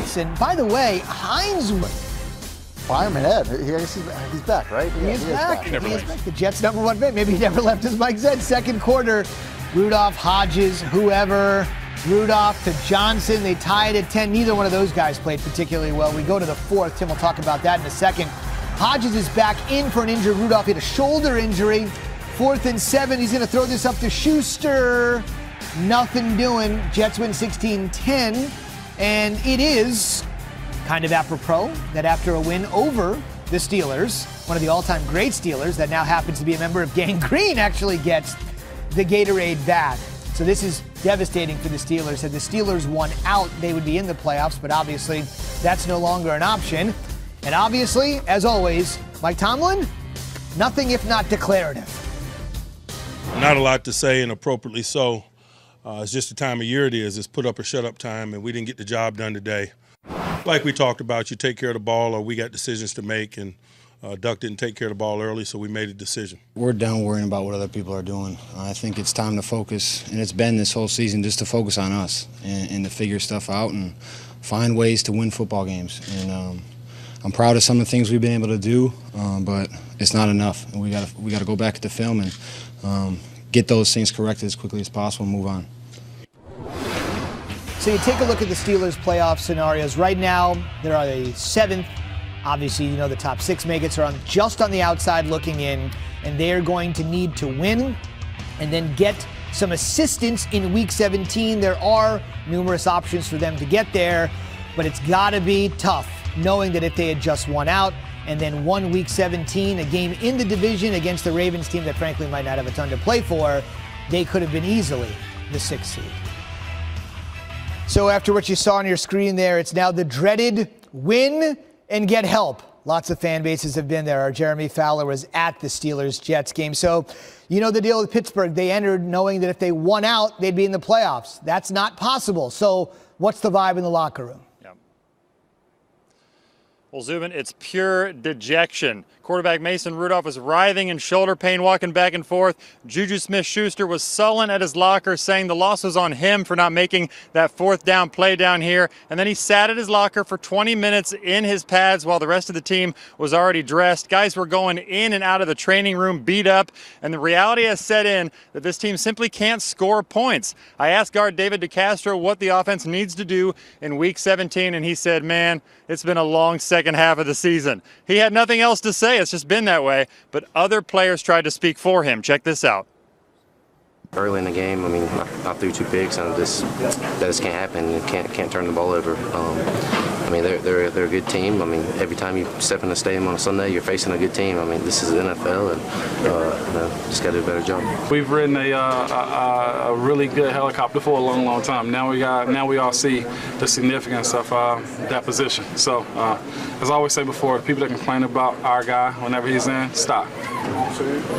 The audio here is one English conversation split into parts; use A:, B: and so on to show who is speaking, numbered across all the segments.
A: Jets. And by the way, Hines.
B: Fireman Ed, he's back, right?
A: He is back. He is back. The Jets' #1 pick. Maybe he never left, as Mike said. Second quarter, Rudolph, Hodges, whoever. Rudolph to Johnson. They tied at 10. Neither one of those guys played particularly well. We go to the fourth. Tim will talk about that in a second. Hodges is back in for an injured Rudolph. He had a shoulder injury. 4th and 7. He's going to throw this up to Schuster. Nothing doing. Jets win 16-10. And it is kind of apropos that after a win over the Steelers, one of the all-time great Steelers that now happens to be a member of Gang Green, actually gets the Gatorade back. So this is devastating for the Steelers. Had the Steelers won out, they would be in the playoffs, but obviously that's no longer an option. And obviously, as always, Mike Tomlin, nothing if not declarative.
C: Not a lot to say, and appropriately so. It's just the time of year it is. It's put up or shut up time, and we didn't get the job done today. Like we talked about, you take care of the ball or we got decisions to make, and Duck didn't take care of the ball early, so we made a decision.
D: We're done worrying about what other people are doing. I think it's time to focus, and it's been this whole season just to focus on us and to figure stuff out and find ways to win football games. And I'm proud of some of the things we've been able to do, but it's not enough. And we got to go back at the film and get those things corrected as quickly as possible and move on.
A: So you take a look at the Steelers' playoff scenarios. Right now, they're on the 7th. Obviously, you know the top 6 maggots are just on the outside looking in, and they're going to need to win and then get some assistance in Week 17. There are numerous options for them to get there, but it's got to be tough, knowing that if they had just won out and then won Week 17, a game in the division against the Ravens team that frankly might not have a ton to play for, they could have been easily the 6th seed. So after what you saw on your screen there, it's now the dreaded win and get help. Lots of fan bases have been there. Our Jeremy Fowler was at the Steelers-Jets game. So you know the deal with Pittsburgh. They entered knowing that if they won out, they'd be in the playoffs. That's not possible. So what's the vibe in the locker room?
E: Well, Zubin, it's pure dejection. Quarterback Mason Rudolph was writhing in shoulder pain, walking back and forth. Juju Smith-Schuster was sullen at his locker, saying the loss was on him for not making that 4th down play down here. And then he sat at his locker for 20 minutes in his pads while the rest of the team was already dressed. Guys were going in and out of the training room beat up, and the reality has set in that this team simply can't score points. I asked guard David DeCastro what the offense needs to do in Week 17, and he said, man, it's been a long second half of the season. He had nothing else to say. It's just been that way. But other players tried to speak for him. Check this out.
F: Early in the game, I mean, I threw 2 picks, and that just can't happen. You can't turn the ball over. I mean, they're a good team. I mean, every time you step in the stadium on a Sunday, you're facing a good team. I mean, this is the NFL, and just got to do a better job.
G: We've ridden a really good helicopter for a long, long time. Now we all see the significance of that position. So, as I always say before, the people that complain about our guy whenever he's in, stop.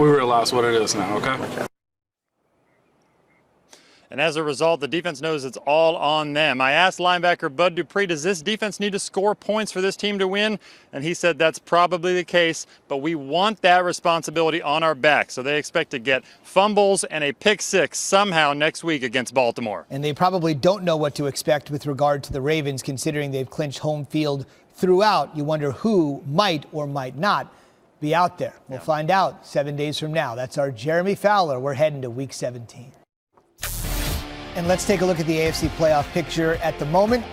G: We realize what it is now. Okay.
E: And as a result, the defense knows it's all on them. I asked linebacker Bud Dupree, does this defense need to score points for this team to win? And he said that's probably the case, but we want that responsibility on our back. So they expect to get fumbles and a pick 6 somehow next week against Baltimore.
A: And they probably don't know what to expect with regard to the Ravens, considering they've clinched home field throughout. You wonder who might or might not be out there. We'll find out 7 days from now. That's our Jeremy Fowler. We're heading to Week 17. And let's take a look at the AFC playoff picture at the moment.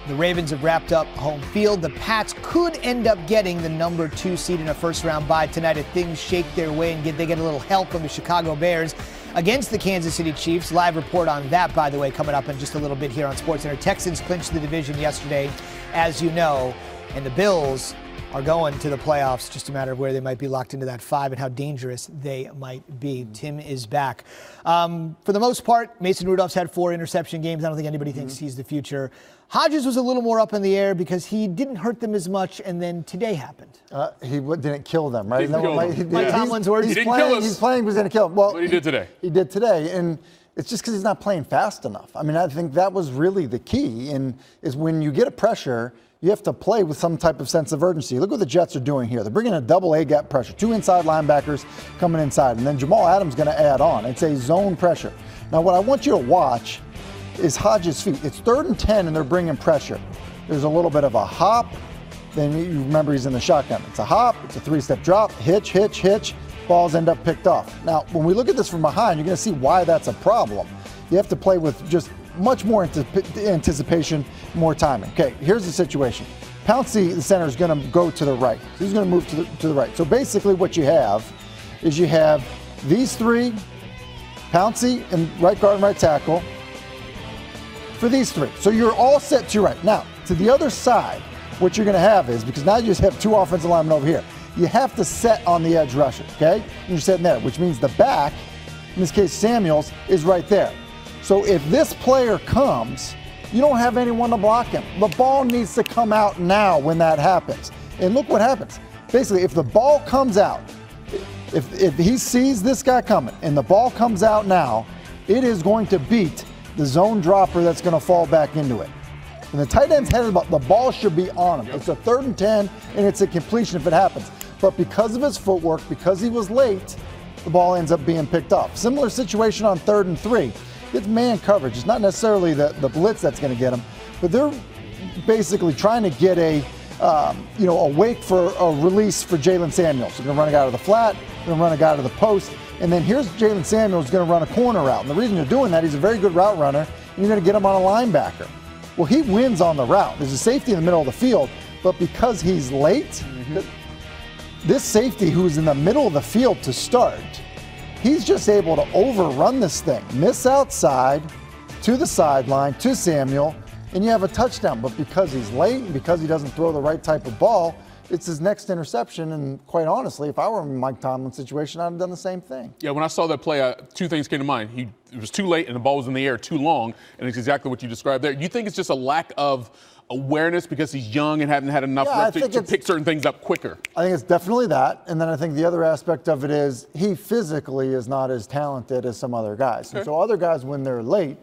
A: The Ravens have wrapped up home field. The Pats could end up getting the #2 seed in a first-round bye tonight if things shake their way and they get a little help from the Chicago Bears against the Kansas City Chiefs. Live report on that, by the way, coming up in just a little bit here on SportsCenter. Texans clinched the division yesterday, as you know, and the Bills are going to the playoffs. Just a matter of where they might be locked into that 5 and how dangerous they might be. Tim is back. For the most part, Mason Rudolph's had 4 interception games. I don't think anybody thinks he's the future. Hodges was a little more up in the air because he didn't hurt them as much, and then today happened.
B: He didn't kill them, right?
A: Mike Tomlin's words.
B: He's playing, but he didn't kill them. Well,
H: what he did today.
B: He did today, and it's just because he's not playing fast enough. I mean, I think that was really the key, and is when you get a pressure, you have to play with some type of sense of urgency. Look what the Jets are doing here. They're bringing a double A gap pressure, 2 inside linebackers coming inside, and then Jamal Adams going to add on. It's a zone pressure. Now, what I want you to watch is Hodges' feet. It's 3rd and 10, and they're bringing pressure. there's a little bit of a hop. Then you remember he's in the shotgun. It's a hop, it's a 3-step drop, hitch, hitch, hitch. Balls end up picked off. Now, when we look at this from behind, you're going to see why that's a problem. You have to play with just much more anticipation, more timing. Okay, here's the situation. Pouncey, the center, is going to go to the right. So he's going to move to the right. So basically what you have is you have these three, Pouncey and right guard and right tackle, for these three. So you're all set to your right. Now, to the other side, what you're going to have is, because now you just have two offensive linemen over here, you have to set on the edge rusher, okay? And you're sitting there, which means the back, in this case Samuels, is right there. So if this player comes, you don't have anyone to block him. The ball needs to come out now when that happens. And look what happens. Basically, if the ball comes out, if he sees this guy coming and the ball comes out now, it is going to beat the zone dropper that's going to fall back into it. And the tight end's headed, the ball should be on him. Yep. It's a 3rd and 10, and it's a completion if it happens. But because of his footwork, because he was late, the ball ends up being picked off. Similar situation on 3rd and 3. It's man coverage. It's not necessarily the blitz that's going to get him, but they're basically trying to get a wake for a release for Jalen Samuels. They're going to run a guy to the flat, they're going to run a guy to the post, and then here's Jalen Samuels going to run a corner route. And the reason you're doing that, he's a very good route runner, and you're going to get him on a linebacker. Well, he wins on the route. There's a safety in the middle of the field, but because he's late, this safety who's in the middle of the field to start, he's just able to overrun this thing, miss outside to the sideline to Samuel, and you have a touchdown. But because he's late and because he doesn't throw the right type of ball, it's his next interception. And quite honestly, if I were in Mike Tomlin's situation, I'd have done the same thing.
H: Yeah, when I saw that play, two things came to mind. It was too late and the ball was in the air too long, and it's exactly what you described there. You think it's just a lack of awareness because he's young and hadn't had enough reps to pick certain things up quicker? I
B: think it's definitely that. And then I think the other aspect of it is he physically is not as talented as some other guys. Okay. And so other guys, when they're late,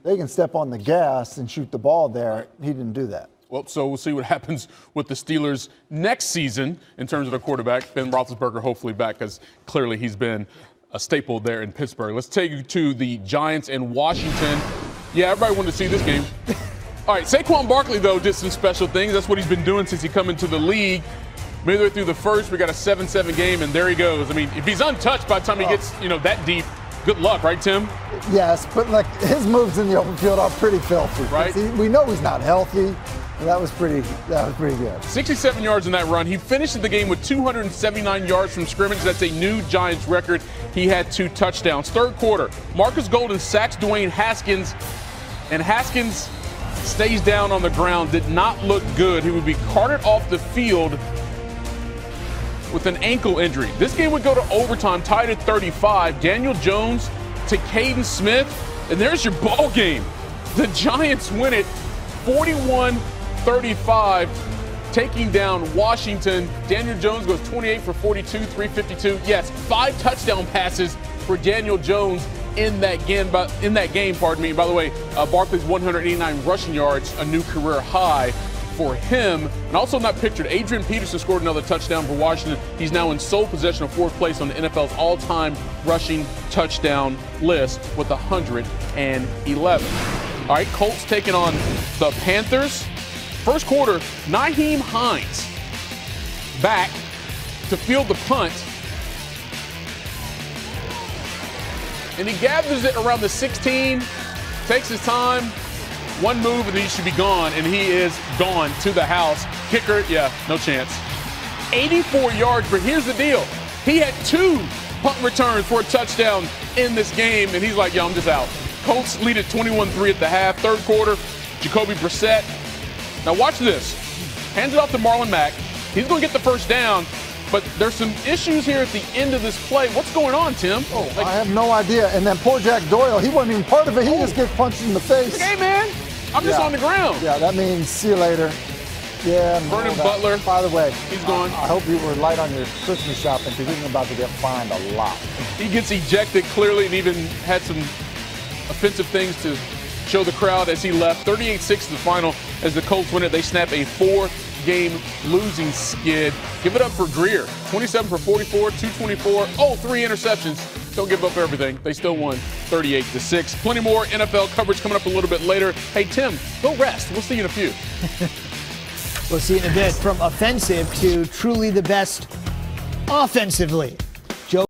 B: they can step on the gas and shoot the ball there. Right. He didn't do that.
H: Well, so we'll see what happens with the Steelers next season in terms of their quarterback. Ben Roethlisberger hopefully back, because clearly he's been a staple there in Pittsburgh. Let's take you to the Giants and Washington. Yeah, everybody wanted to see this game. All right, Saquon Barkley, though, did some special things. That's what he's been doing since he come into the league. Midway through the first, we got a 7-7 game, and there he goes. I mean, if he's untouched by the time he gets, that deep, good luck, right, Tim?
B: Yes, but like his moves in the open field are pretty filthy.
H: Right.
B: We know he's not healthy. That was pretty good.
H: 67 yards in that run. He finished the game with 279 yards from scrimmage. That's a new Giants record. He had 2 touchdowns. Third quarter, Marcus Golden sacks Dwayne Haskins, and Haskins stays down on the ground. Did not look good. He would be carted off the field with an ankle injury. This game would go to overtime, tied at 35. Daniel Jones to Caden Smith, and there's your ball game. The Giants win it 41-35, taking down Washington. Daniel Jones goes 28 for 42, 352. Yes, 5 touchdown passes for Daniel Jones in that game. By the way, Barkley's 189 rushing yards, a new career high for him. And also not pictured, Adrian Peterson scored another touchdown for Washington. He's now in sole possession of 4th place on the NFL's all-time rushing touchdown list with 111. All right, Colts taking on the Panthers. First quarter, Nyheim Hines back to field the punt. And he gathers it around the 16, takes his time, one move, and he should be gone, and he is gone to the house. Kicker, yeah, no chance. 84 yards, but here's the deal. He had 2 punt returns for a touchdown in this game, and he's like, yo, I'm just out. Colts lead at 21-3 at the half. Third quarter, Jacoby Brissett. Now watch this. Hands it off to Marlon Mack. He's going to get the first down. But there's some issues here at the end of this play. What's going on, Tim?
B: I have no idea. And then poor Jack Doyle, he wasn't even part of it. He just gets punched in the face.
H: Hey, man, I'm just on the ground.
B: Yeah, that means see you later. Yeah.
H: Vernon Butler.
B: By the way,
H: he's gone.
B: I hope you were light on your Christmas shopping, because he's about to get fined a lot.
H: He gets ejected clearly, and even had some offensive things to show the crowd as he left. 38-6 the final as the Colts win it. They snap a 4-game losing skid. Give it up for Greer. 27 for 44, 224. 3 interceptions. Don't give up everything. They still won 38-6. Plenty more NFL coverage coming up a little bit later. Hey, Tim, go rest. We'll see you in a few.
A: We'll see in a bit. From offensive to truly the best offensively.